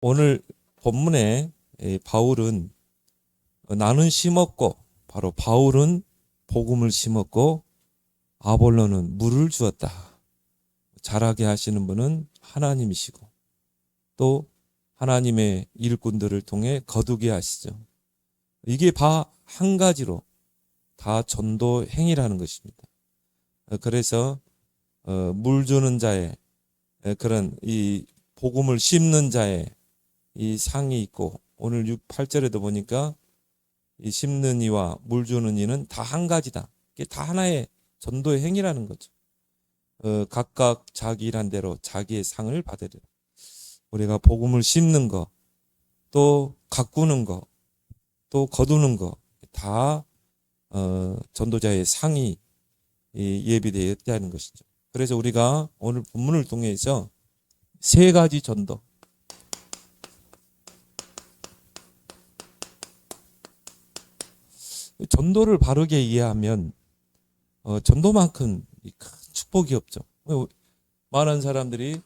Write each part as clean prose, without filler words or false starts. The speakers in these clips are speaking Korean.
오늘 본문에 바울은 나는 심었고, 바로 바울은 복음을 심었고 아볼로는 물을 주었다. 자라게 하시는 분은 하나님이시고 또 하나님의 일꾼들을 통해 거두게 하시죠. 이게 한 가지로 다 전도 행위라는 것입니다. 그래서 물 주는 자의 그런 이 복음을 심는 자의 이 상이 있고, 오늘 8절에도 보니까 이 심는 이와 물 주는 이는 다 한 가지다. 이게 다 하나의 전도의 행위라는 거죠. 각각 자기 일한 대로 자기의 상을 받으리라. 우리가 복음을 심는 거, 또 가꾸는 거, 또 거두는 거, 다 전도자의 상이 예비되어 있다는 것이죠. 그래서 우리가 오늘 본문을 통해서 세 가지 전도, 전도를 바르게 이해하면 전도만큼 큰 축복이 없죠. 많은 사람들이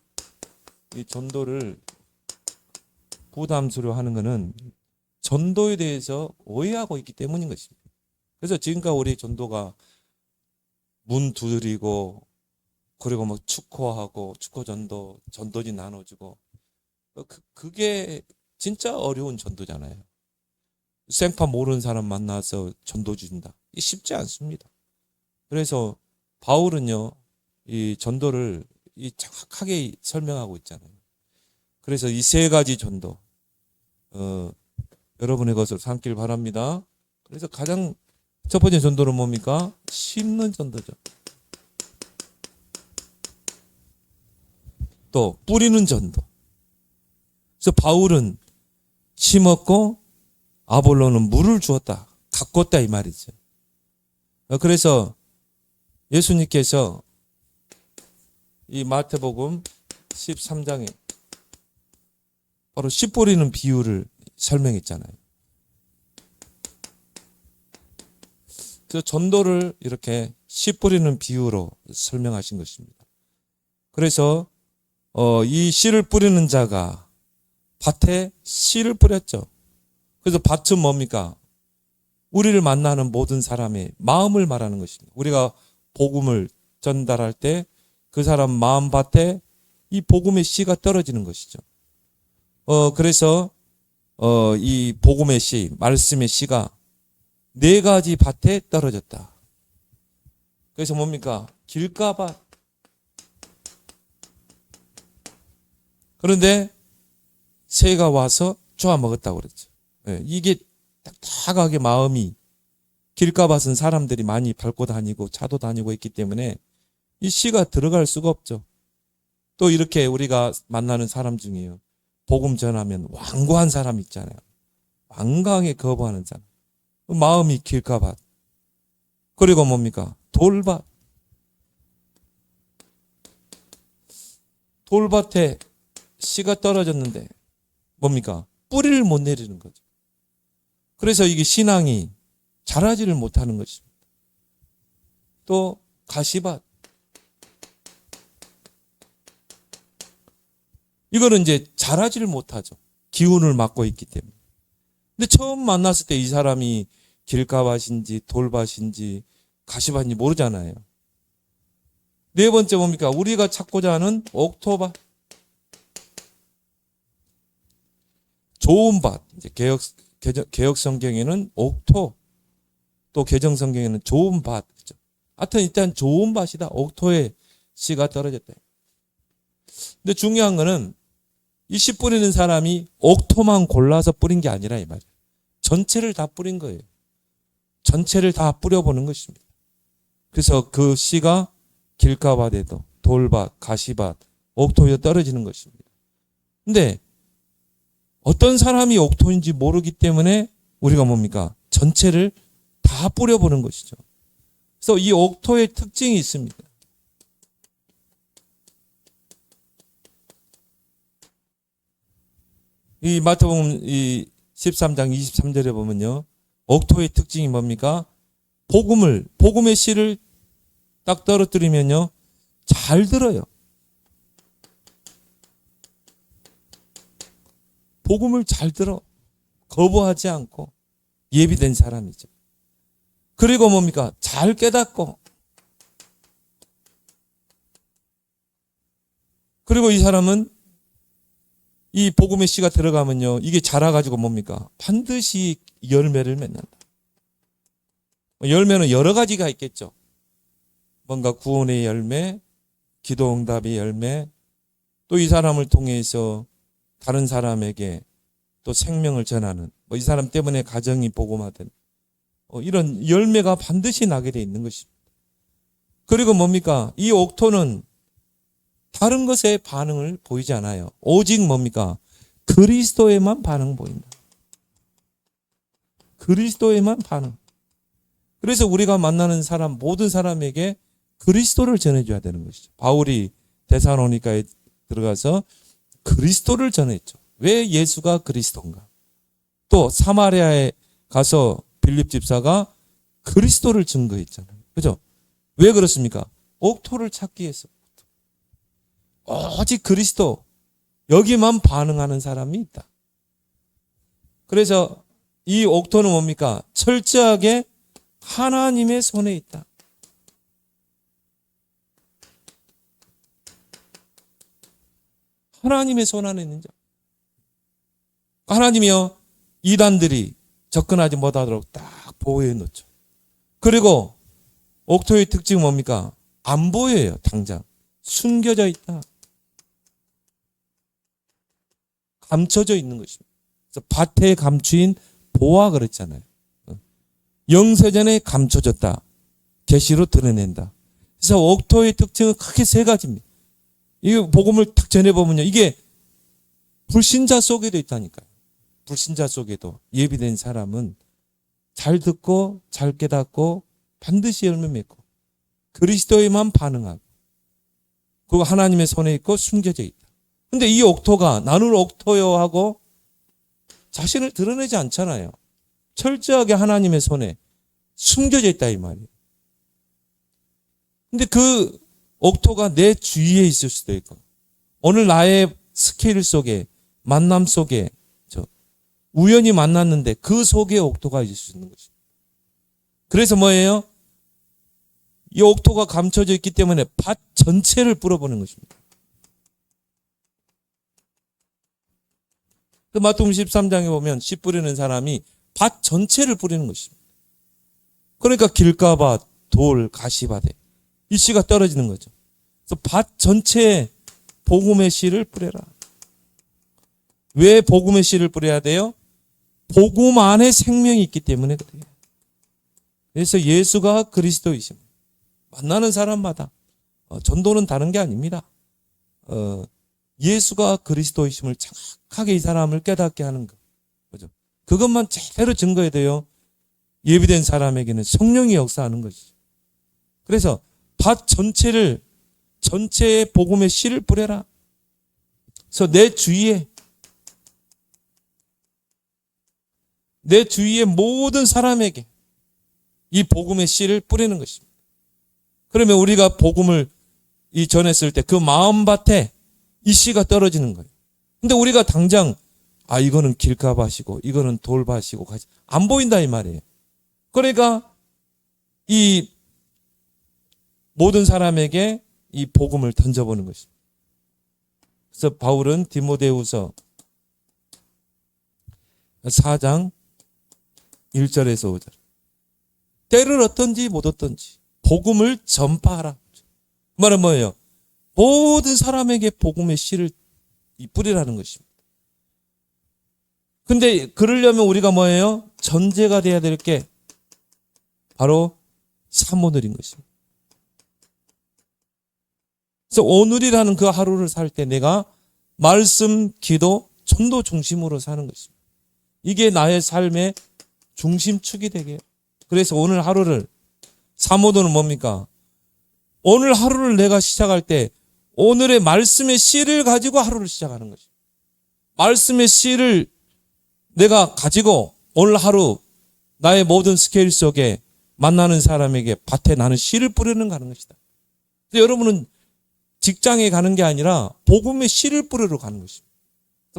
이 전도를 부담스러워 하는 것은 전도에 대해서 오해하고 있기 때문인 것입니다. 그래서 지금까지 우리 전도가 문 두드리고, 그리고 뭐 축호하고, 축호 전도, 전도지 나눠주고, 그게 진짜 어려운 전도잖아요. 생판 모르는 사람 만나서 전도 준다. 이게 쉽지 않습니다. 그래서 바울은요, 이 전도를 정확하게 설명하고 있잖아요. 그래서 이 세 가지 전도, 여러분의 것을 삼길 바랍니다. 그래서 가장 첫 번째 전도는 뭡니까? 심는 전도죠. 또 뿌리는 전도. 그래서 바울은 심었고 아볼로는 물을 주었다, 가꿨다 이 말이죠. 그래서 예수님께서 이 마태복음 13장에 바로 씨 뿌리는 비유를 설명했잖아요. 그래서 전도를 이렇게 씨 뿌리는 비유로 설명하신 것입니다. 그래서 이 씨를 뿌리는 자가 밭에 씨를 뿌렸죠. 그래서 밭은 뭡니까? 우리를 만나는 모든 사람의 마음을 말하는 것입니다. 우리가 복음을 전달할 때 그 사람 마음밭에 이 복음의 씨가 떨어지는 것이죠. 그래서 이 복음의 씨, 말씀의 씨가 네 가지 밭에 떨어졌다. 그래서 뭡니까? 길가밭. 그런데 새가 와서 쪼아 먹었다고 그랬죠. 이게 딱딱하게 마음이, 길가밭은 사람들이 많이 밟고 다니고 차도 다니고 있기 때문에 이 씨가 들어갈 수가 없죠. 또 이렇게 우리가 만나는 사람 중에요, 복음 전하면 완고한 사람 있잖아요. 완강하게 거부하는 사람. 마음이 길가밭. 그리고 뭡니까? 돌밭. 돌밭에 씨가 떨어졌는데 뭡니까? 뿌리를 못 내리는 거죠. 그래서 이게 신앙이 자라지를 못하는 것입니다. 또 가시밭. 이거는 이제 자라지를 못하죠. 기운을 막고 있기 때문에. 근데 처음 만났을 때 이 사람이 길가밭인지 돌밭인지 가시밭인지 모르잖아요. 네 번째 뭡니까? 우리가 찾고자 하는 옥토밭. 좋은 밭. 이제 개혁 성경에는 옥토, 또 개정 성경에는 좋은 밭. 그렇죠? 하여튼 일단 좋은 밭이다. 옥토에 씨가 떨어졌다. 근데 중요한 거는 이 씨 뿌리는 사람이 옥토만 골라서 뿌린 게 아니라 이 말이에요. 전체를 다 뿌린 거예요. 전체를 다 뿌려보는 것입니다. 그래서 그 씨가 길가밭에도 돌밭, 가시밭, 옥토에 떨어지는 것입니다. 근데 어떤 사람이 옥토인지 모르기 때문에 우리가 뭡니까? 전체를 다 뿌려보는 것이죠. 그래서 이 옥토의 특징이 있습니다. 이 마태복음 13장 23절에 보면요, 옥토의 특징이 뭡니까? 복음의 씨를 딱 떨어뜨리면요, 잘 들어요. 복음을 잘 들어 거부하지 않고 예비된 사람이죠. 그리고 뭡니까? 잘 깨닫고, 그리고 이 사람은 이 복음의 씨가 들어가면요, 이게 자라가지고 뭡니까? 반드시 열매를 맺는다. 열매는 여러 가지가 있겠죠. 뭔가 구원의 열매, 기도응답의 열매, 또 이 사람을 통해서 다른 사람에게 또 생명을 전하는, 이 사람 때문에 가정이 복음화된 이런 열매가 반드시 나게 돼 있는 것입니다. 그리고 뭡니까? 이 옥토는 다른 것에 반응을 보이지 않아요. 오직 뭡니까? 그리스도에만 반응 보인다. 그리스도에만 반응. 그래서 우리가 만나는 사람, 모든 사람에게 그리스도를 전해줘야 되는 것이죠. 바울이 데살로니가에 들어가서 그리스도를 전했죠. 왜 예수가 그리스도인가? 또 사마리아에 가서 빌립 집사가 그리스도를 증거했잖아요. 그죠? 왜 그렇습니까? 옥토를 찾기 위해서. 오직 그리스도, 여기만 반응하는 사람이 있다. 그래서 이 옥토는 뭡니까? 철저하게 하나님의 손에 있다. 하나님의 손 안에 있는 자. 하나님이요, 이단들이 접근하지 못하도록 딱 보호해 놓죠. 그리고 옥토의 특징은 뭡니까? 안 보여요, 당장. 숨겨져 있다. 감춰져 있는 것입니다. 그래서 밭에 감추인 보화 그랬잖아요. 영세전에 감춰졌다. 계시로 드러낸다. 그래서 옥토의 특징은 크게 세 가지입니다. 이 복음을 딱 전해보면요, 이게 불신자 속에도 있다니까요. 불신자 속에도 예비된 사람은 잘 듣고 잘 깨닫고 반드시 열매 맺고 그리스도에만 반응하고, 그리고 하나님의 손에 있고 숨겨져 있다. 근데 이 옥토가 나는 옥토요 하고 자신을 드러내지 않잖아요. 철저하게 하나님의 손에 숨겨져 있다 이 말이에요. 근데 그 옥토가 내 주위에 있을 수도 있고, 오늘 나의 스케일 속에, 만남 속에, 우연히 만났는데 그 속에 옥토가 있을 수 있는 것입니다. 그래서 뭐예요? 이 옥토가 감춰져 있기 때문에 밭 전체를 뿌려보는 것입니다. 그 마태복음 13장에 보면 씨 뿌리는 사람이 밭 전체를 뿌리는 것입니다. 그러니까 길가밭, 돌, 가시밭에 이 씨가 떨어지는 거죠. 그래서 밭 전체에 복음의 씨를 뿌려라. 왜 복음의 씨를 뿌려야 돼요? 복음 안에 생명이 있기 때문에 그래요. 그래서 예수가 그리스도이십니다. 만나는 사람마다 전도는 다른 게 아닙니다. 예수가 그리스도이심을 정확하게 이 사람을 깨닫게 하는 것. 그죠? 그것만 제대로 증거해야 돼요. 예비된 사람에게는 성령이 역사하는 것이죠. 그래서 밭 전체에 복음의 씨를 뿌려라. 그래서 내 주위의 모든 사람에게 이 복음의 씨를 뿌리는 것입니다. 그러면 우리가 복음을 전했을 때 그 마음밭에 이 씨가 떨어지는 거예요. 근데 우리가 당장 이거는 길가밭이고 이거는 돌밭이고 안 보인다 이 말이에요. 그러니까 이 모든 사람에게 이 복음을 던져보는 것입니다. 그래서 바울은 디모데후서 4장 1절에서 5절. 때를 어떤지 못 어떤지 복음을 전파하라. 그 말은 뭐예요? 모든 사람에게 복음의 씨를 뿌리라는 것입니다. 근데 그러려면 우리가 뭐예요? 전제가 돼야 될 게 바로 사모들인 것입니다. 그래서 오늘이라는 그 하루를 살 때 내가 말씀, 기도, 전도 중심으로 사는 것입니다. 이게 나의 삶의 중심축이 되게 해요. 그래서 오늘 하루를, 사모도는 뭡니까? 오늘 하루를 내가 시작할 때 오늘의 말씀의 씨를 가지고 하루를 시작하는 것입니다. 말씀의 씨를 내가 가지고 오늘 하루 나의 모든 스케일 속에 만나는 사람에게 밭에 나는 씨를 뿌리는 가는 것이다. 근데 여러분은 직장에 가는 게 아니라 복음의 씨를 뿌리러 가는 것입니다.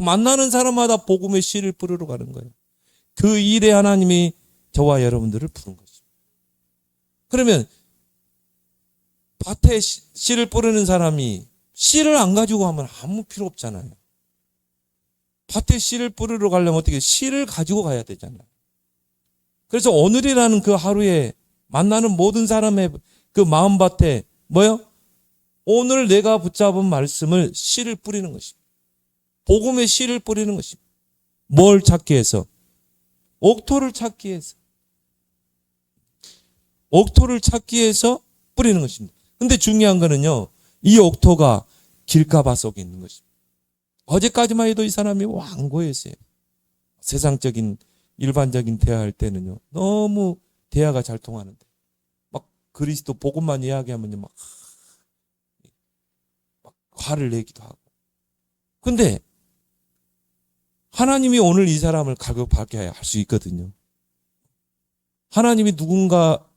만나는 사람마다 복음의 씨를 뿌리러 가는 거예요. 그 일에 하나님이 저와 여러분들을 부른 것입니다. 그러면 밭에 씨를 뿌리는 사람이 씨를 안 가지고 하면 아무 필요 없잖아요. 밭에 씨를 뿌리러 가려면 어떻게 씨를 가지고 가야 되잖아요. 그래서 오늘이라는 그 하루에 만나는 모든 사람의 그 마음밭에 뭐요? 오늘 내가 붙잡은 말씀을 씨를 뿌리는 것입니다. 복음의 씨를 뿌리는 것입니다. 뭘 찾기 위해서? 옥토를 찾기 위해서. 옥토를 찾기 위해서 뿌리는 것입니다. 근데 중요한 거는요, 이 옥토가 길가바 속에 있는 것입니다. 어제까지만 해도 이 사람이 완고했어요. 세상적인 일반적인 대화할 때는요, 너무 대화가 잘 통하는데 막 그리스도 복음만 이야기하면요, 막 화를 내기도 하고. 근데 하나님이 오늘 이 사람을 갈급하게 할 수 있거든요. 하나님이 누군가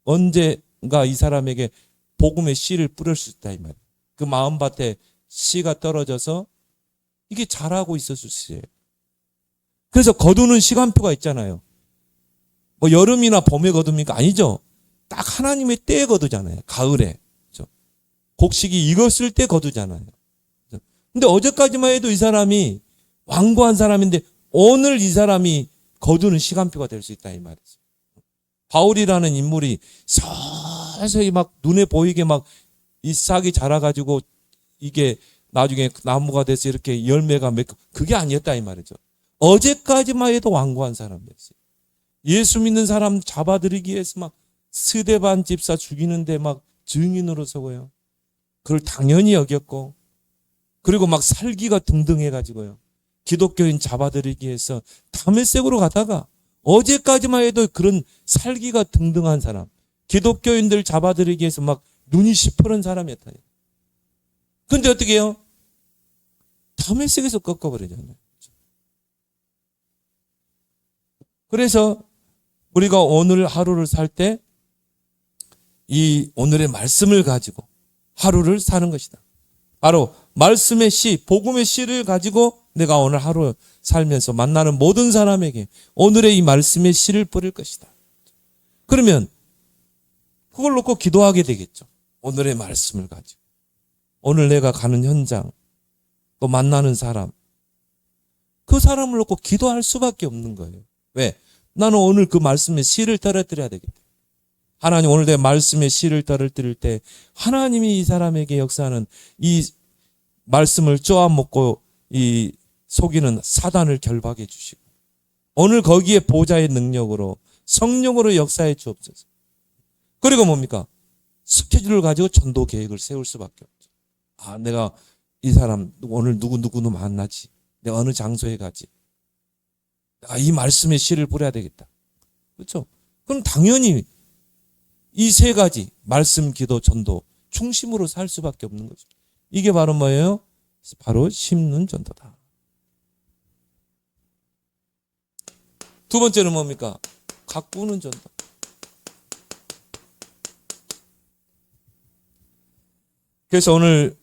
언젠가 이 사람에게 복음의 씨를 뿌릴 수 있다 이 말이에요. 그 마음밭에 씨가 떨어져서 이게 자라고 있었을 수 있어요. 그래서 거두는 시간표가 있잖아요. 뭐 여름이나 봄에 거둡니까? 아니죠. 딱 하나님의 때에 거두잖아요. 가을에. 그렇죠? 곡식이 익었을 때 거두잖아요. 그렇죠? 근데 어제까지만 해도 이 사람이 완고한 사람인데 오늘 이 사람이 거두는 시간표가 될 수 있다 이 말이죠. 바울이라는 인물이 서서히 막 눈에 보이게 막 이 싹이 자라가지고 이게 나중에 나무가 돼서 이렇게 열매가 맺고 그게 아니었다 이 말이죠. 어제까지만 해도 완고한 사람이었어요. 예수 믿는 사람 잡아들이기 위해서 막 스데반 집사 죽이는데 막 증인으로 서고요. 그걸 당연히 여겼고, 그리고 막 살기가 등등해가지고요. 기독교인 잡아들이기 위해서 다메섹으로 가다가 어제까지만 해도 그런 살기가 등등한 사람, 기독교인들 잡아들이기 위해서 막 눈이 시퍼런 사람이었다. 근데 어떻게 해요? 다메섹에서 꺾어버리잖아요. 그래서 우리가 오늘 하루를 살 때 이 오늘의 말씀을 가지고 하루를 사는 것이다. 바로 말씀의 씨, 복음의 씨를 가지고 내가 오늘 하루 살면서 만나는 모든 사람에게 오늘의 이 말씀의 씨를 뿌릴 것이다. 그러면 그걸 놓고 기도하게 되겠죠. 오늘의 말씀을 가지고. 오늘 내가 가는 현장, 또 만나는 사람, 그 사람을 놓고 기도할 수밖에 없는 거예요. 왜? 나는 오늘 그 말씀의 씨를 떨어뜨려야 되겠다. 하나님 오늘 내 말씀의 씨를 떨어뜨릴 때 하나님이 이 사람에게 역사하는 이 말씀을 쪼아먹고 이 속이는 사단을 결박해 주시고 오늘 거기에 보좌의 능력으로 성령으로 역사해 주옵소서. 그리고 뭡니까? 스케줄을 가지고 전도 계획을 세울 수밖에 없죠. 아, 내가 이 사람 오늘 누구누구 만나지. 내가 어느 장소에 가지. 내가 이 말씀의 씨를 뿌려야 되겠다. 그렇죠? 그럼 당연히 이 세 가지 말씀, 기도, 전도 중심으로 살 수밖에 없는 거죠. 이게 바로 뭐예요? 바로 심는 전도다. 두 번째는 뭡니까? 가꾸는 전도. 그래서 오늘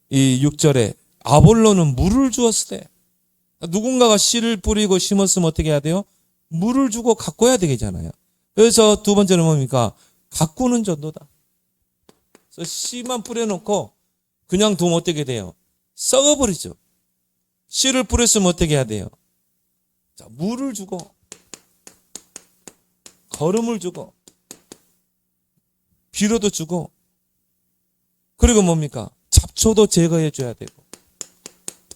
이 6절에 아볼로는 물을 주었을 때 누군가가 씨를 뿌리고 심었으면 어떻게 해야 돼요? 물을 주고 가꿔야 되겠잖아요. 그래서 두 번째는 뭡니까? 가꾸는 전도다. 그래서 씨만 뿌려놓고 그냥 두면 어떻게 돼요? 썩어버리죠. 씨를 뿌렸으면 어떻게 해야 돼요? 자, 물을 주고 거름을 주고 비료도 주고 그리고 뭡니까? 잡초도 제거해 줘야 되고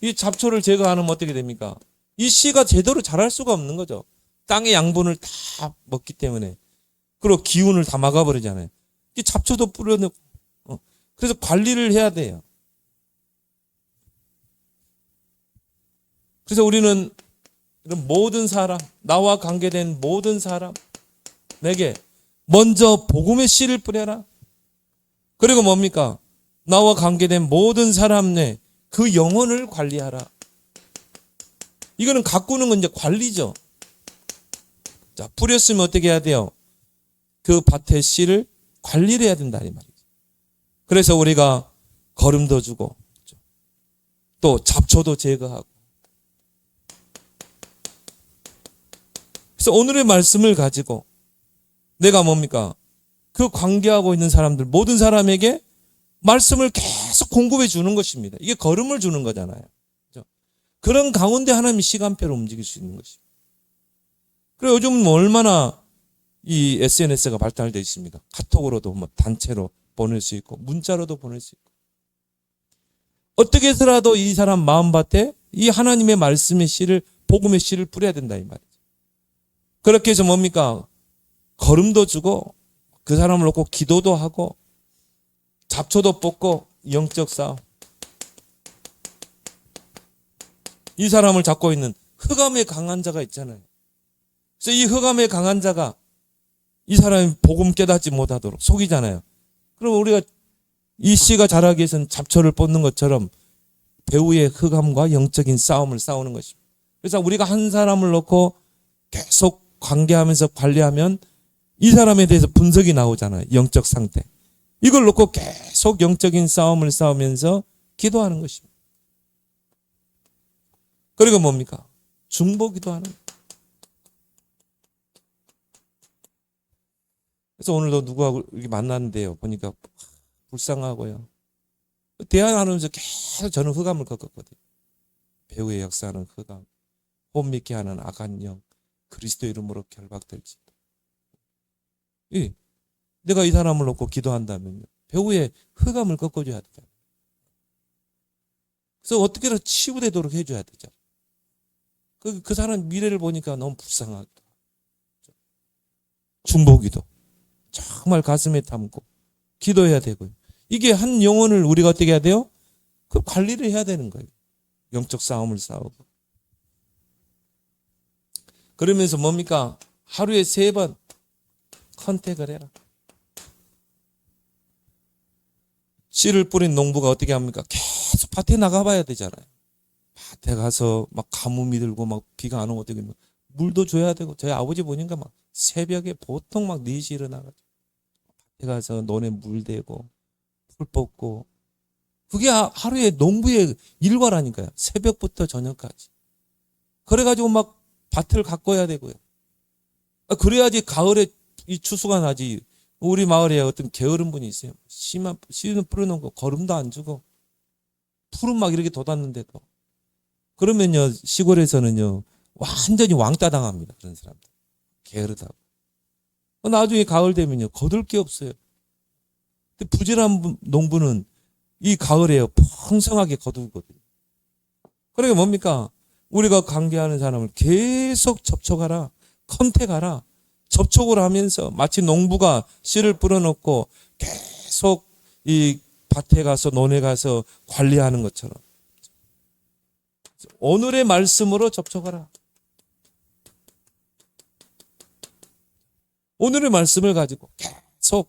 이 잡초를 제거하면 어떻게 됩니까? 이 씨가 제대로 자랄 수가 없는 거죠. 땅의 양분을 다 먹기 때문에 그리고 기운을 다 막아버리잖아요. 이 잡초도 뿌려놓고 그래서 관리를 해야 돼요. 그래서 우리는 이런 모든 사람, 나와 관계된 모든 사람에게 먼저 복음의 씨를 뿌려라. 그리고 뭡니까? 나와 관계된 모든 사람 내 그 영혼을 관리하라. 이거는 가꾸는 건 이제 관리죠. 자, 뿌렸으면 어떻게 해야 돼요? 그 밭의 씨를 관리를 해야 된다 이 말이죠. 그래서 우리가 거름도 주고 또 잡초도 제거하고 그래서 오늘의 말씀을 가지고 내가 뭡니까? 그 관계하고 있는 사람들, 모든 사람에게 말씀을 계속 공급해 주는 것입니다. 이게 걸음을 주는 거잖아요. 그렇죠? 그런 가운데 하나님이 시간표를 움직일 수 있는 것입니다. 그리고 요즘은 얼마나 이 SNS가 발달되어 있습니까? 카톡으로도 뭐 단체로 보낼 수 있고 문자로도 보낼 수 있고 어떻게 해서라도 이 사람 마음밭에 이 하나님의 말씀의 씨를 복음의 씨를 뿌려야 된다 이 말이죠. 그렇게 해서 뭡니까? 걸음도 주고 그 사람을 놓고 기도도 하고 잡초도 뽑고 영적 싸움. 이 사람을 잡고 있는 흑암의 강한 자가 있잖아요. 그래서 이 흑암의 강한 자가 이 사람이 복음 깨닫지 못하도록 속이잖아요. 그럼 우리가 이 씨가 자라기 위해서는 잡초를 뽑는 것처럼 배후의 흑암과 영적인 싸움을 싸우는 것입니다. 그래서 우리가 한 사람을 놓고 계속 관계하면서 관리하면 이 사람에 대해서 분석이 나오잖아요. 영적 상태. 이걸 놓고 계속 영적인 싸움을 싸우면서 기도하는 것입니다. 그리고 뭡니까? 중보기도 하는 거예요. 그래서 오늘도 누구하고 이렇게 만났는데요. 보니까 불쌍하고요. 대화하면서 계속 저는 흑암을 겪었거든요. 배후의 역사하는 흑암, 혼미케 하는 악한 영, 그리스도 이름으로 결박될지. 내가 이 사람을 놓고 기도한다면요. 배후의 흑암을 꺾어줘야 되잖아요. 그래서 어떻게든 치유되도록 해줘야 되죠. 그 사람 미래를 보니까 너무 불쌍하다. 중보기도. 정말 가슴에 담고 기도해야 되고요. 이게 한 영혼을 우리가 어떻게 해야 돼요? 그 관리를 해야 되는 거예요. 영적 싸움을 싸우고. 그러면서 뭡니까? 하루에 3번 컨택을 해라. 씨를 뿌린 농부가 어떻게 합니까? 계속 밭에 나가봐야 되잖아요. 밭에 가서 막 가뭄이 들고 막 비가 안 오고 어떻게 물도 줘야 되고 저희 아버지 보니까 막 새벽에 보통 막 4시 일어나가지고 밭에 가서 논에 물 대고 풀 뽑고 그게 하루에 농부의 일과라니까요. 새벽부터 저녁까지. 그래가지고 막 밭을 가꿔야 되고요. 그래야지 가을에 이 추수가 나지. 우리 마을에 어떤 게으른 분이 있어요. 씨는 뿌려놓고 거름도 안 주고 풀은 막 이렇게 돋았는데도. 그러면요 시골에서는요 완전히 왕따 당합니다. 그런 사람들. 게으르다고. 나중에 가을 되면요 거둘 게 없어요. 근데 부지런한 농부는 이 가을에요 풍성하게 거두거든요. 그러니까 뭡니까? 우리가 관계하는 사람을 계속 접촉하라, 컨택하라. 접촉을 하면서 마치 농부가 씨를 뿌려놓고 계속 이 밭에 가서 논에 가서 관리하는 것처럼 오늘의 말씀으로 접촉하라. 오늘의 말씀을 가지고 계속.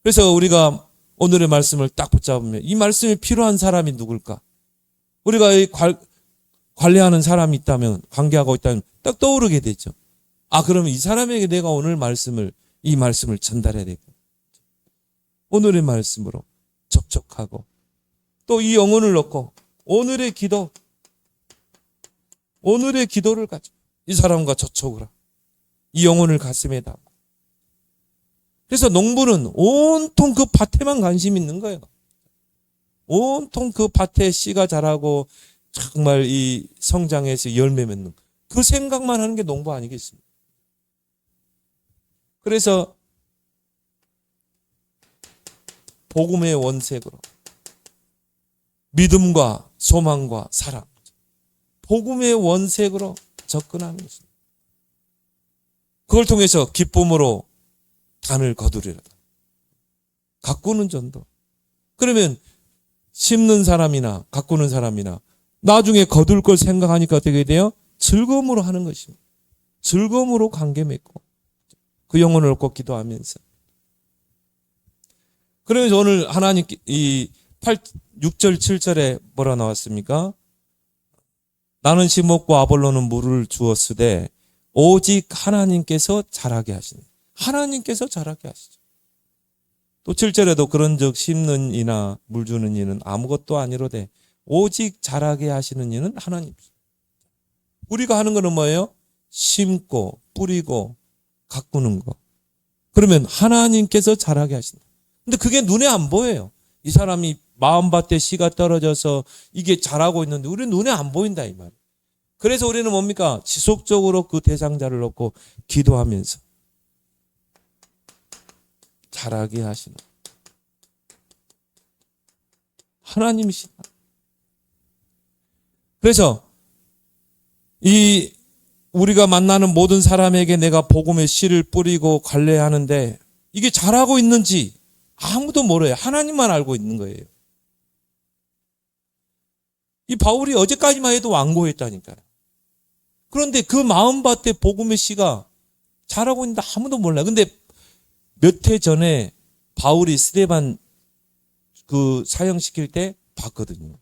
그래서 우리가 오늘의 말씀을 딱 붙잡으면 이 말씀이 필요한 사람이 누굴까? 우리가 이 관리하는 사람이 있다면, 관계하고 있다면 딱 떠오르게 되죠. 그러면 이 사람에게 내가 오늘 이 말씀을 전달해야 되고 오늘의 말씀으로 접촉하고 또 이 영혼을 놓고 오늘의 기도를 가지고 이 사람과 접촉을 하고 이 영혼을 가슴에 담고. 그래서 농부는 온통 그 밭에만 관심 있는 거예요. 온통 그 밭에 씨가 자라고 정말 이 성장해서 열매 맺는 그 생각만 하는 게 농부 아니겠습니까? 그래서 복음의 원색으로 믿음과 소망과 사랑, 복음의 원색으로 접근하는 것입니다. 그걸 통해서 기쁨으로 단을 거두리라. 가꾸는 전도. 그러면 심는 사람이나 가꾸는 사람이나 나중에 거둘 걸 생각하니까 어떻게 돼요? 즐거움으로 하는 것입니다. 즐거움으로 관계 맺고 그 영혼을 얻고 기도하면서. 그러면서 오늘 하나님께 이 6절 7절에 뭐라 나왔습니까? 나는 심었고 아볼로는 물을 주었으되 오직 하나님께서 자라게 하시네. 하나님께서 자라게 하시죠. 또 7절에도 그런즉 심는 이나 물 주는 이는 아무것도 아니로되 오직 자라게 하시는 이는 하나님. 우리가 하는 거는 뭐예요? 심고 뿌리고 가꾸는 거. 그러면 하나님께서 자라게 하신다. 근데 그게 눈에 안 보여요. 이 사람이 마음밭에 씨가 떨어져서 이게 자라고 있는데 우리 눈에 안 보인다 이 말이에요. 그래서 우리는 뭡니까? 지속적으로 그 대상자를 놓고 기도하면서 자라게 하시는 하나님이시다. 그래서 이 우리가 만나는 모든 사람에게 내가 복음의 씨를 뿌리고 관리하는데 이게 잘하고 있는지 아무도 몰라요. 하나님만 알고 있는 거예요. 이 바울이 어제까지만 해도 완고했다니까요. 그런데 그 마음밭에 복음의 씨가 잘하고 있는데 아무도 몰라요. 근데 몇 해 전에 바울이 스데반 그 사형시킬 때 봤거든요.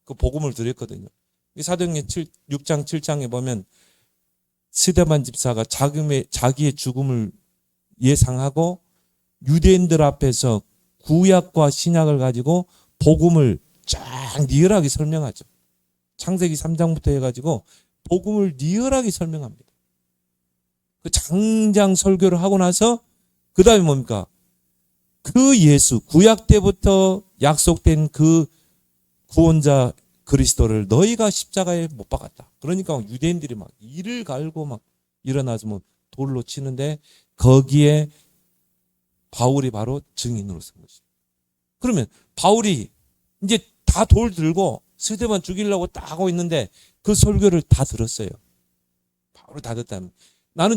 그 복음을 드렸거든요. 사도행전 6장 7장에 보면 스데반 집사가 자기의 죽음을 예상하고 유대인들 앞에서 구약과 신약을 가지고 복음을 쫙 리얼하게 설명하죠. 창세기 3장부터 해가지고 복음을 리얼하게 설명합니다. 그 장장 설교를 하고 나서 그 다음에 뭡니까? 그 예수, 구약 때부터 약속된 그 구원자 그리스도를 너희가 십자가에 못 박았다. 그러니까 유대인들이 막 이를 갈고 막 일어나서 뭐 돌로 치는데 거기에 바울이 바로 증인으로 선 것이죠. 그러면 바울이 이제 다 돌 들고 스데반 죽이려고 딱 하고 있는데 그 설교를 다 들었어요. 바울이 다 듣다면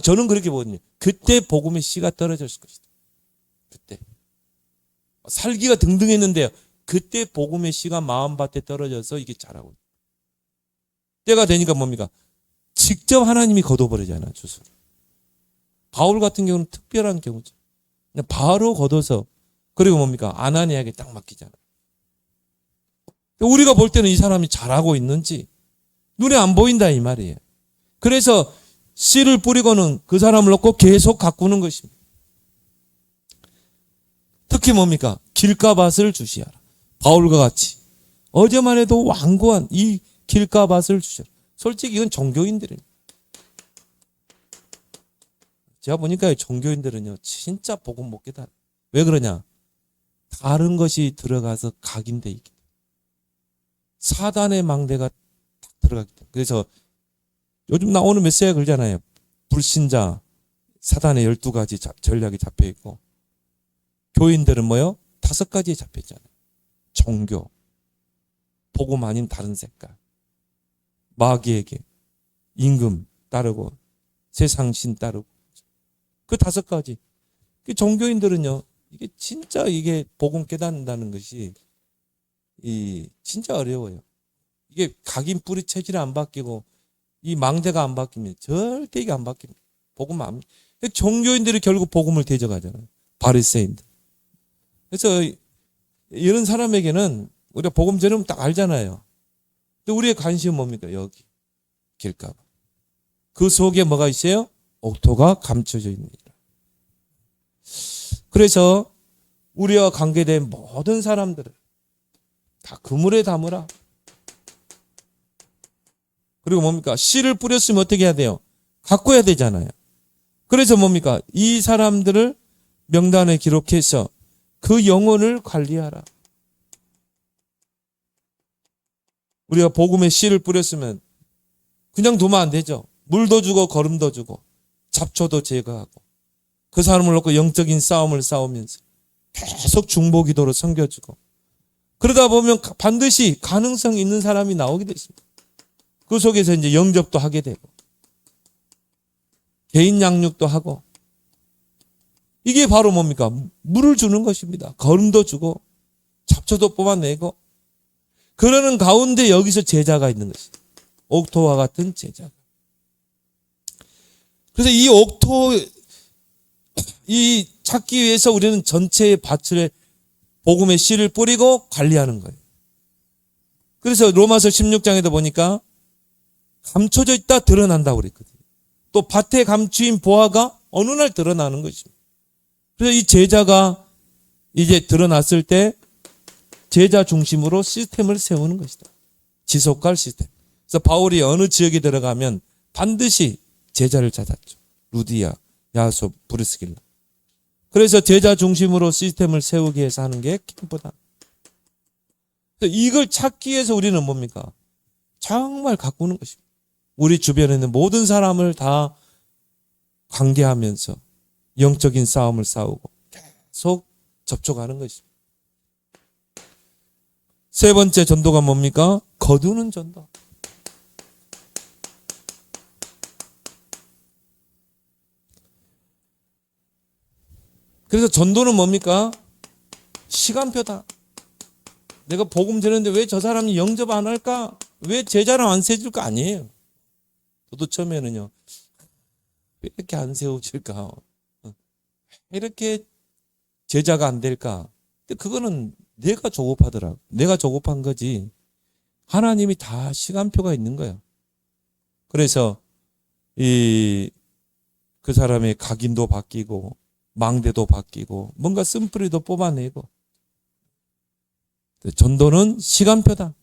저는 그렇게 보거든요. 그때 복음의 씨가 떨어졌을 것이다. 그때 살기가 등등했는데요. 그때 복음의 씨가 마음밭에 떨어져서 이게 자라고 있다. 때가 되니까 뭡니까? 직접 하나님이 걷어버리잖아요. 주소를. 바울 같은 경우는 특별한 경우죠. 그냥 바로 걷어서 그리고 뭡니까? 아나니아에게 딱 맡기잖아요. 우리가 볼 때는 이 사람이 잘하고 있는지 눈에 안 보인다 이 말이에요. 그래서 씨를 뿌리고는 그 사람을 놓고 계속 가꾸는 것입니다. 특히 뭡니까? 길가밭을 주시하라. 바울과 같이 어제만 해도 완고한 이 길가밭을 주시하라. 솔직히 이건 종교인들입니다. 제가 보니까 종교인들은요 진짜 복음 못 깨달아요. 왜 그러냐? 다른 것이 들어가서 각인돼 있기 때문에. 사단의 망대가 딱 들어가기 때문에. 그래서 요즘 나오는 메시지가 그러잖아요. 불신자 사단의 12가지 전략이 잡혀 있고 교인들은 뭐요? 5가지에 잡혀 있잖아요. 종교, 복음 아닌 다른 색깔, 마귀에게 임금 따르고 세상신 따르고 그 5가지. 그 종교인들은요 이게 진짜 이게 복음 깨닫는다는 것이 진짜 어려워요. 이게 각인 뿌리 체질이 안 바뀌고 이 망대가 안 바뀌면 절대 이게 안 바뀝니다. 복음 안. 종교인들이 결국 복음을 대적하잖아요. 바리새인들. 그래서 이런 사람에게는 우리가 복음 전하면 딱 알잖아요. 근데 우리의 관심은 뭡니까? 여기 길가밭. 그 속에 뭐가 있어요? 옥토가 감춰져 있느니라. 그래서 우리와 관계된 모든 사람들을 다 그물에 담으라. 그리고 뭡니까? 씨를 뿌렸으면 어떻게 해야 돼요? 가꿔야 되잖아요. 그래서 뭡니까? 이 사람들을 명단에 기록해서 그 영혼을 관리하라. 우리가 복음의 씨를 뿌렸으면 그냥 두면 안 되죠. 물도 주고 거름도 주고 잡초도 제거하고 그 사람을 놓고 영적인 싸움을 싸우면서 계속 중보기도로 섬겨주고 그러다 보면 반드시 가능성 있는 사람이 나오게 돼 있습니다. 그 속에서 이제 영접도 하게 되고 개인 양육도 하고 이게 바로 뭡니까? 물을 주는 것입니다. 거름도 주고 잡초도 뽑아내고 그러는 가운데 여기서 제자가 있는 것이죠. 옥토와 같은 제자가. 그래서 이 옥토 이 찾기 위해서 우리는 전체의 밭을 복음의 씨를 뿌리고 관리하는 거예요. 그래서 로마서 16장에도 보니까 감춰져 있다 드러난다고 그랬거든요. 또 밭에 감추인 보화가 어느 날 드러나는 것입니다. 그래서 이 제자가 이제 드러났을 때 제자 중심으로 시스템을 세우는 것이다. 지속할 시스템. 그래서 바울이 어느 지역에 들어가면 반드시 제자를 찾았죠. 루디아, 야소, 브리스길라. 그래서 제자 중심으로 시스템을 세우기 위해서 하는 게 캠프다. 이걸 찾기 위해서 우리는 뭡니까? 정말 가꾸는 것입니다. 우리 주변에 있는 모든 사람을 다 관계하면서 영적인 싸움을 싸우고 계속 접촉하는 것입니다. 세 번째 전도가 뭡니까? 거두는 전도. 그래서 전도는 뭡니까? 시간표다. 내가 복음 전했는데 왜 저 사람이 영접 안 할까? 왜 제자를 안 세줄까? 아니에요. 저도 처음에는요. 왜 이렇게 안 세워질까? 왜 이렇게 제자가 안 될까? 근데 그거는 내가 조급하더라고. 내가 조급한 거지. 하나님이 다 시간표가 있는 거예요. 그래서 그 사람의 각인도 바뀌고 망대도 바뀌고 뭔가 쓴뿌리도 뽑아내고. 전도는 시간표다.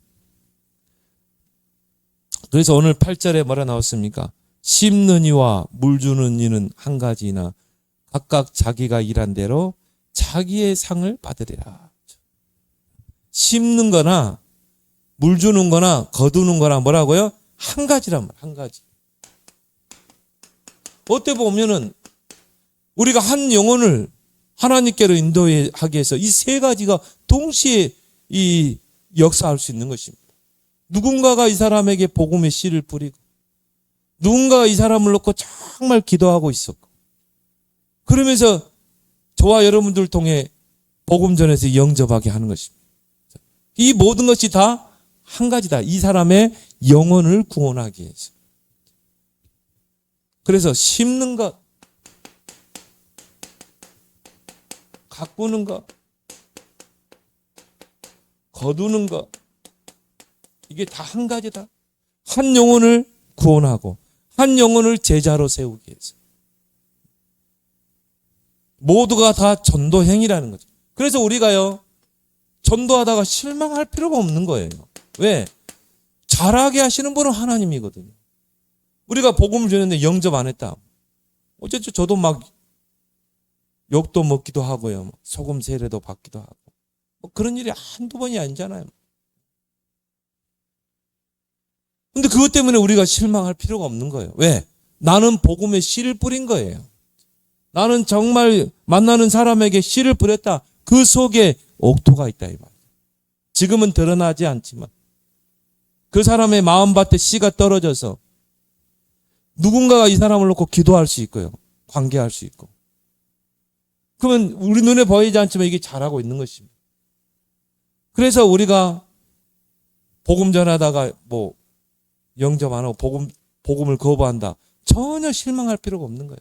그래서 오늘 8절에 뭐라 나왔습니까? 심는 이와 물 주는 이는 한 가지이나 각각 자기가 일한 대로 자기의 상을 받으리라. 심는 거나 물 주는 거나 거두는 거나 뭐라고요? 한 가지란 말이야. 한 가지. 어떻게 보면은 우리가 한 영혼을 하나님께로 인도하기 위해서 이 세 가지가 동시에 이 역사할 수 있는 것입니다. 누군가가 이 사람에게 복음의 씨를 뿌리고 누군가가 이 사람을 놓고 정말 기도하고 있었고 그러면서 저와 여러분들 통해 복음 전해서 영접하게 하는 것입니다. 이 모든 것이 다 한 가지다. 이 사람의 영혼을 구원하기 위해서. 그래서 심는 것, 가꾸는 것, 거두는 것, 이게 다 한 가지다. 한 영혼을 구원하고 한 영혼을 제자로 세우기 위해서. 모두가 다 전도행위라는 거죠. 그래서 우리가요, 전도하다가 실망할 필요가 없는 거예요. 왜? 잘하게 하시는 분은 하나님이거든요. 우리가 복음을 주는데 영접 안 했다. 어쨌든 저도 막 욕도 먹기도 하고요. 소금 세례도 받기도 하고. 그런 일이 한두 번이 아니잖아요. 근데 그것 때문에 우리가 실망할 필요가 없는 거예요. 왜? 나는 복음에 씨를 뿌린 거예요. 나는 정말 만나는 사람에게 씨를 뿌렸다. 그 속에 옥토가 있다 이 말이에요. 지금은 드러나지 않지만 그 사람의 마음밭에 씨가 떨어져서 누군가가 이 사람을 놓고 기도할 수 있고요. 관계할 수 있고. 그러면 우리 눈에 보이지 않지만 이게 잘하고 있는 것입니다. 그래서 우리가 복음 전하다가 뭐 영접 안 하고 복음을 거부한다. 전혀 실망할 필요가 없는 거예요.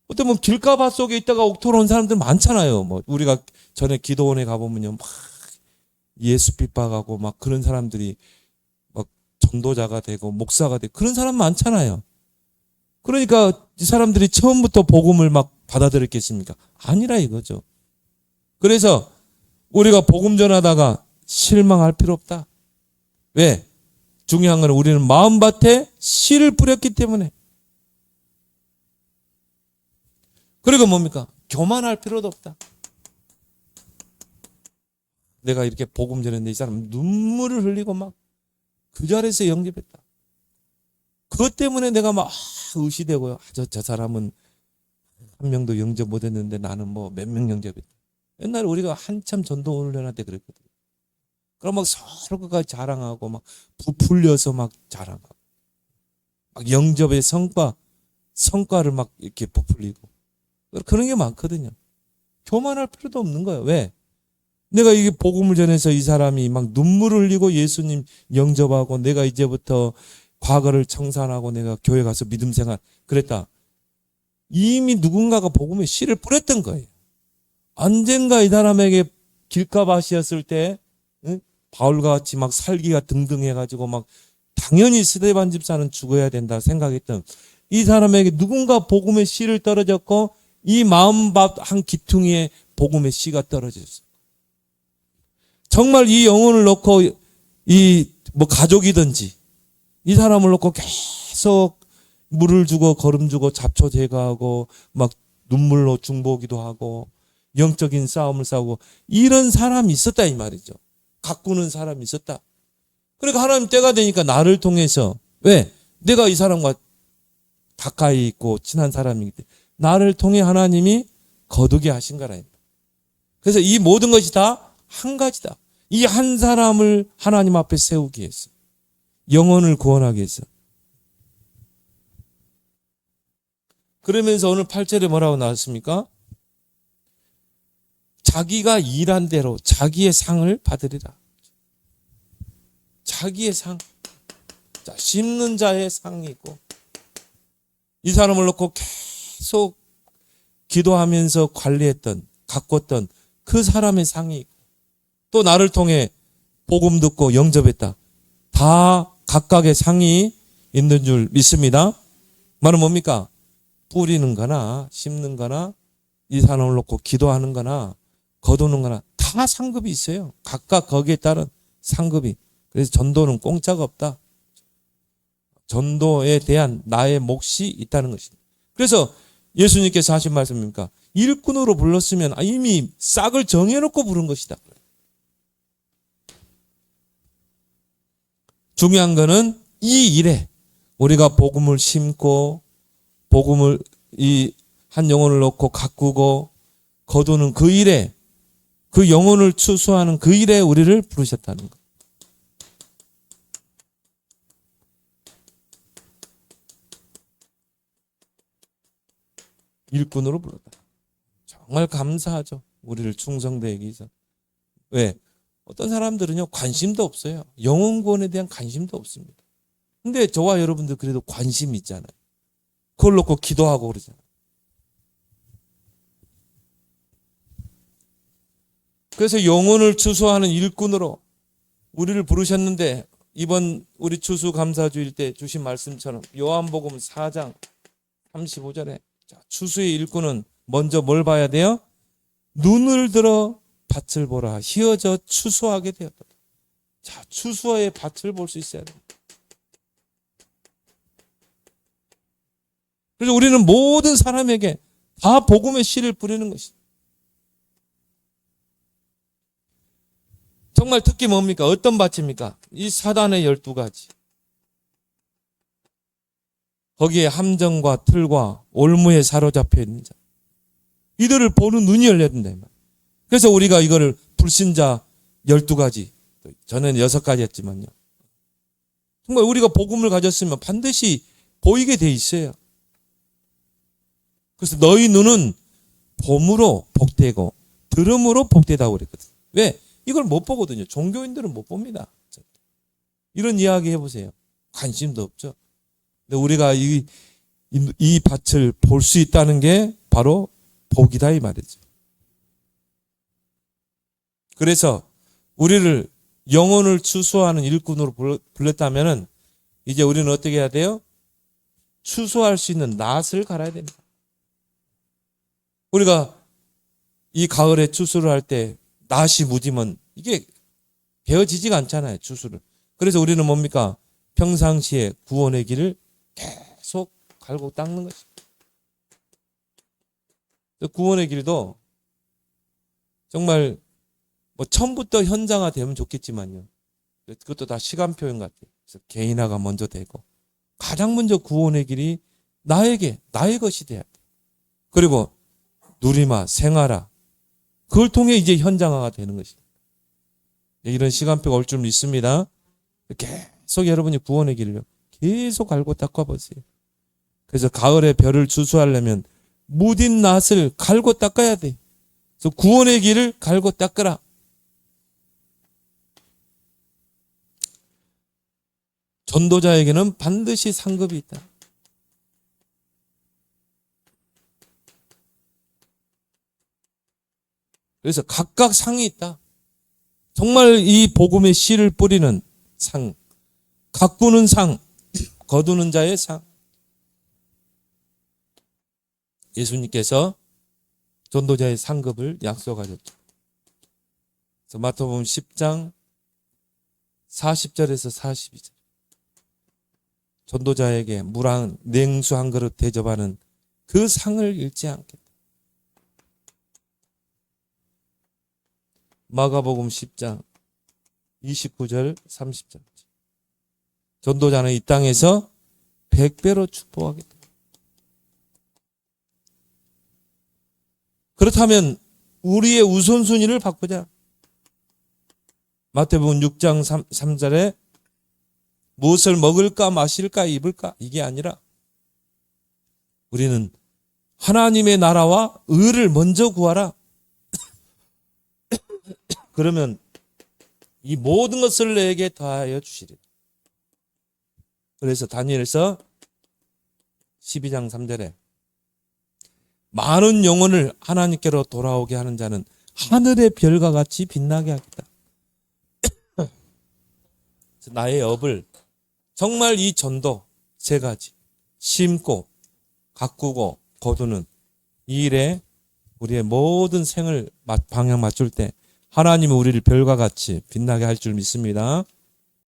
어때 뭐 길가밭 속에 있다가 옥토로 온 사람들 많잖아요. 뭐 우리가 전에 기도원에 가보면요, 막 예수 핍박하고 막 그런 사람들이 막 전도자가 되고 목사가 되고 그런 사람 많잖아요. 그러니까 이 사람들이 처음부터 복음을 막 받아들였겠습니까? 아니라 이거죠. 그래서 우리가 복음 전하다가 실망할 필요 없다. 왜? 중요한 건 우리는 마음밭에 씨를 뿌렸기 때문에. 그리고 뭡니까? 교만할 필요도 없다. 내가 이렇게 복음 전했는데 이 사람 눈물을 흘리고 막 그 자리에서 영접했다. 그것 때문에 내가 막 의시되고요. 저 사람은 한 명도 영접 못했는데 나는 뭐 몇 명 영접했다. 옛날에 우리가 한참 전도 훈련할 때 그랬거든요. 그럼 막 서로가 자랑하고 막 부풀려서 막 자랑하고 막 영접의 성과를 막 이렇게 부풀리고 그런 게 많거든요. 교만할 필요도 없는 거예요. 왜? 내가 이게 복음을 전해서 이 사람이 막 눈물을 흘리고 예수님 영접하고 내가 이제부터 과거를 청산하고 내가 교회 가서 믿음 생활 그랬다. 이미 누군가가 복음에 씨를 뿌렸던 거예요. 언젠가 이 사람에게 길가밭이었을 때 바울과 같이 막 살기가 등등해가지고 막 당연히 스데반 집사는 죽어야 된다 생각했던 이 사람에게 누군가 복음의 씨를 떨어졌고 이 마음밭 한 기퉁이에 복음의 씨가 떨어졌어요. 정말 이 영혼을 놓고 이 뭐 가족이든지 이 사람을 놓고 계속 물을 주고 거름 주고 잡초 제거하고 막 눈물로 중보기도 하고 영적인 싸움을 싸우고 이런 사람이 있었다 이 말이죠. 가꾸는 사람이 있었다. 그러니까 하나님 때가 되니까 나를 통해서 왜? 내가 이 사람과 가까이 있고 친한 사람이기 때문에 나를 통해 하나님이 거두게 하신 거라. 그래서 이 모든 것이 다 한 가지다. 이 한 사람을 하나님 앞에 세우기 위해서 영혼을 구원하기 위해서. 그러면서 오늘 8절에 뭐라고 나왔습니까? 자기가 일한 대로 자기의 상을 받으리라. 자기의 상. 자, 심는 자의 상이 있고 이 사람을 놓고 계속 기도하면서 관리했던 가꿨던 그 사람의 상이 있고 또 나를 통해 복음 듣고 영접했다. 다 각각의 상이 있는 줄 믿습니다. 말은 뭡니까? 뿌리는 거나 심는 거나 이 사람을 놓고 기도하는 거나 거두는 거나 다 상급이 있어요. 각각 거기에 따른 상급이. 그래서 전도는 공짜가 없다. 전도에 대한 나의 몫이 있다는 것입니다. 그래서 예수님께서 하신 말씀입니까? 일꾼으로 불렀으면 이미 싹을 정해놓고 부른 것이다. 중요한 거는 이 일에 우리가 복음을 심고 복음을 이 한 영혼을 놓고 가꾸고 거두는 그 일에 그 영혼을 추수하는 그 일에 우리를 부르셨다는 것. 일꾼으로 불렀다. 정말 감사하죠. 우리를 충성되게 위해서. 왜? 어떤 사람들은요 관심도 없어요. 영혼 구원에 대한 관심도 없습니다. 근데 저와 여러분들 그래도 관심이 있잖아요. 그걸 놓고 기도하고 그러잖아요. 그래서 영혼을 추수하는 일꾼으로 우리를 부르셨는데 이번 우리 추수감사주일 때 주신 말씀처럼 요한복음 4장 35절에 추수의 일꾼은 먼저 뭘 봐야 돼요? 눈을 들어 밭을 보라. 희어져 추수하게 되었다. 자, 추수의 밭을 볼 수 있어야 됩니다. 그래서 우리는 모든 사람에게 다 복음의 씨를 뿌리는 것입니다. 정말 특히 뭡니까? 어떤 밭입니까? 이 사단의 12가지. 거기에 함정과 틀과 올무에 사로잡혀 있는 자. 이들을 보는 눈이 열려야 된다. 그래서 우리가 이거를 불신자 12가지, 전에는 6가지 했지만요. 정말 우리가 복음을 가졌으면 반드시 보이게 돼 있어요. 그래서 너희 눈은 봄으로 복되고 들음으로 복되다고 그랬거든. 왜? 이걸 못 보거든요. 종교인들은 못 봅니다. 이런 이야기 해보세요. 관심도 없죠. 근데 우리가 이 밭을 볼 수 있다는 게 바로 복이다 이 말이죠. 그래서 우리를 영혼을 추수하는 일꾼으로 불렀다면은 이제 우리는 어떻게 해야 돼요? 추수할 수 있는 낫을 갈아야 됩니다. 우리가 이 가을에 추수를 할 때 낫이 무디면 이게 베어지지가 않잖아요. 추수를. 그래서 우리는 뭡니까? 평상시에 구원의 길을 계속 갈고 닦는 것입니다. 구원의 길도 정말 뭐 처음부터 현장화 되면 좋겠지만요. 그것도 다 시간 표현 같아요. 그래서 개인화가 먼저 되고 가장 먼저 구원의 길이 나에게 나의 것이 돼야 돼. 그리고 누리마, 생활화 그걸 통해 이제 현장화가 되는 것입니다. 이런 시간표가 올 줄 믿습니다. 계속 여러분이 구원의 길을 계속 갈고 닦아보세요. 그래서 가을에 벼를 추수하려면 무딘 낫을 갈고 닦아야 돼. 그래서 구원의 길을 갈고 닦으라. 전도자에게는 반드시 상급이 있다. 그래서 각각 상이 있다. 정말 이 복음의 씨를 뿌리는 상, 가꾸는 상, 거두는 자의 상. 예수님께서 전도자의 상급을 약속하셨죠. 그래서 마태복음 10장 40절에서 42절. 전도자에게 냉수 한 그릇 대접하는 그 상을 잃지 않겠다. 마가복음 10장 29절 30절. 전도자는 이 땅에서 100배로 축복하겠다. 그렇다면 우리의 우선순위를 바꾸자. 마태복음 6장 3절에 무엇을 먹을까 마실까 입을까 이게 아니라 우리는 하나님의 나라와 의를 먼저 구하라. 그러면 이 모든 것을 내게 더하여 주시리라. 그래서 다니엘서 12장 3절에 많은 영혼을 하나님께로 돌아오게 하는 자는 하늘의 별과 같이 빛나게 하겠다. 나의 업을 정말 이 전도 세 가지 심고 가꾸고 거두는 이 일에 우리의 모든 생을 방향 맞출 때 하나님은 우리를 별과 같이 빛나게 할 줄 믿습니다.